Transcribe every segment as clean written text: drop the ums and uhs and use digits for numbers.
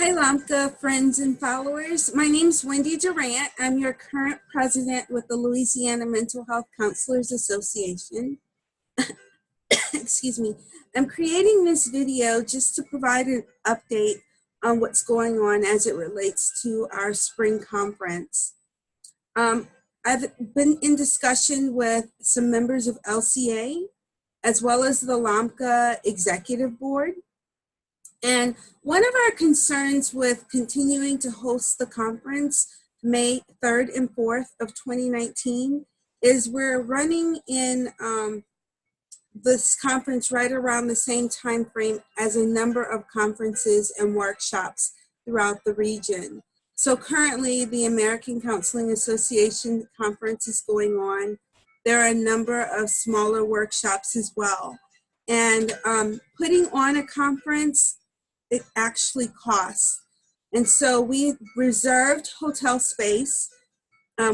Hi, Lamka, friends and followers. My name is Wendy Durant. I'm your current president with the Louisiana Mental Health Counselors Association. Excuse me. I'm creating this video just to provide an update on what's going on as it relates to our spring conference. I've been in discussion with some members of LCA as well as the LAMCA Executive Board. And one of our concerns with continuing to host the conference May 3rd and 4th of 2019 is we're running in this conference right around the same time frame as a number of conferences and workshops throughout the region. So currently the American Counseling Association conference is going on. There are a number of smaller workshops as well. And putting on a conference, it actually costs. And so we reserved hotel space.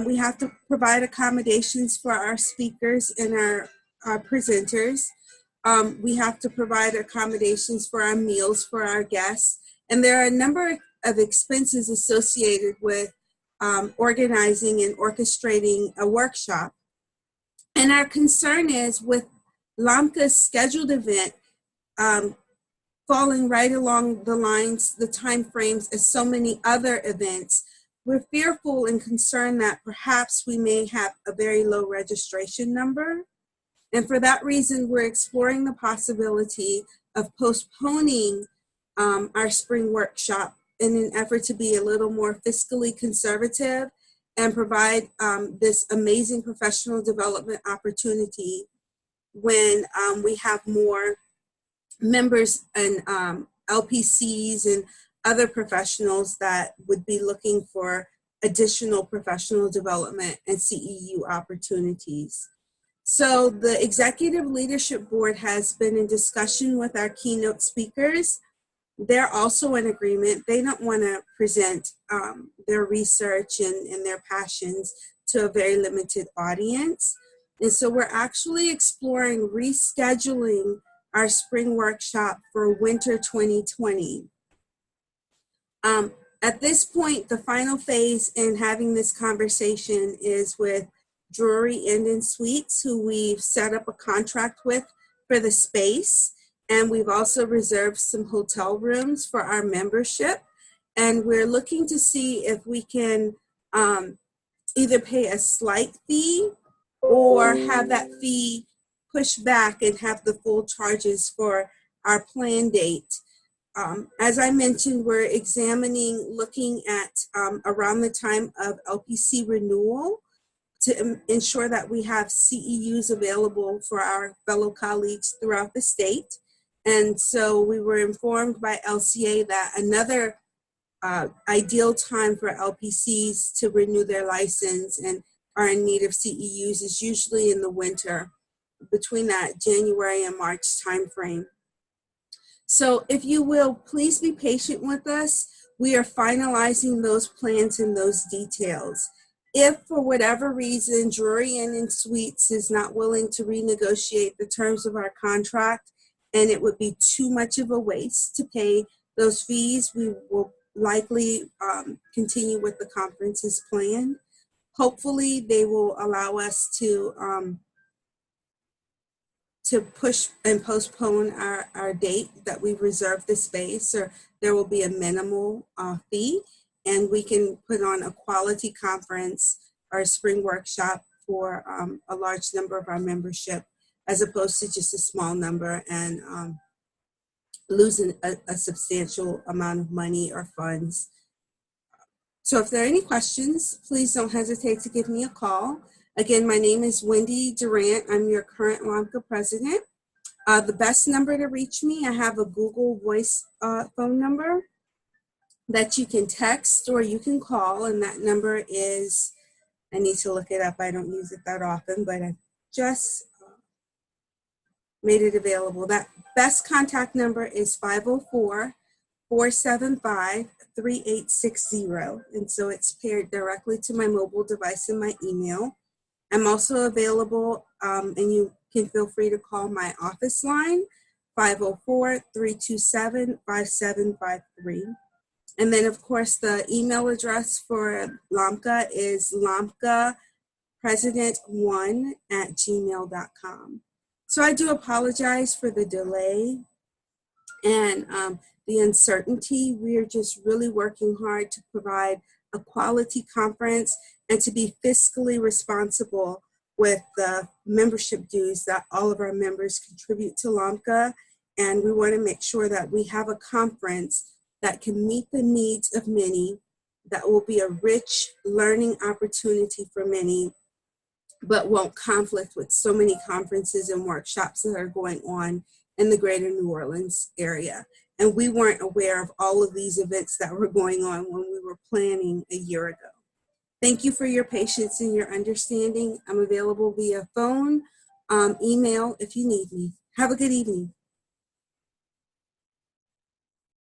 We have to provide accommodations for our speakers and our presenters. We have to provide accommodations for our meals for our guests. And there are a number of expenses associated with organizing and orchestrating a workshop. And our concern is with LAMCA's scheduled event, falling right along the lines, the time frames as so many other events, we're fearful and concerned that perhaps we may have a very low registration number. And for that reason, we're exploring the possibility of postponing our spring workshop in an effort to be a little more fiscally conservative and provide this amazing professional development opportunity when we have more members and LPCs and other professionals that would be looking for additional professional development and CEU opportunities. So the Executive Leadership Board has been in discussion with our keynote speakers. They're also in agreement. They don't want to present their research and their passions to a very limited audience. And so we're actually exploring rescheduling our spring workshop for winter 2020. At this point, the final phase in having this conversation is with Drury Inn & Suites, who we've set up a contract with for the space. And we've also reserved some hotel rooms for our membership. And we're looking to see if we can either pay a slight fee or have that fee push back and have the full charges for our plan date. As I mentioned, we're looking at around the time of LPC renewal to ensure that we have CEUs available for our fellow colleagues throughout the state. And so we were informed by LCA that another ideal time for LPCs to renew their license and are in need of CEUs is usually in the winter, between that January and March timeframe. So if you will, please be patient with us. We are finalizing those plans and those details. If for whatever reason Drury Inn & Suites is not willing to renegotiate the terms of our contract and it would be too much of a waste to pay those fees, we will likely continue with the conference as planned. Hopefully they will allow us to push and postpone our date that we've reserved the space, or there will be a minimal fee, and we can put on a quality conference or a spring workshop for a large number of our membership, as opposed to just a small number and losing a substantial amount of money or funds. So if there are any questions, please don't hesitate to give me a call. Again, my name is Wendy Durant. I'm your current LAMCA president. The best number to reach me, I have a Google Voice phone number that you can text or you can call, and that number is, I need to look it up. I don't use it that often, but I just made it available. That best contact number is 504-475-3860. And so it's paired directly to my mobile device and my email. I'm also available, and you can feel free to call my office line, 504-327-5753. And then, of course, the email address for LAMCA is lamcapresident1@gmail.com. So I do apologize for the delay and the uncertainty. We are just really working hard to provide a quality conference and to be fiscally responsible with the membership dues that all of our members contribute to LAMCA. And we want to make sure that we have a conference that can meet the needs of many, that will be a rich learning opportunity for many, but won't conflict with so many conferences and workshops that are going on in the greater New Orleans area. And we weren't aware of all of these events that were going on when we were planning a year ago. Thank you for your patience and your understanding. I'm available via phone, email if you need me. Have a good evening.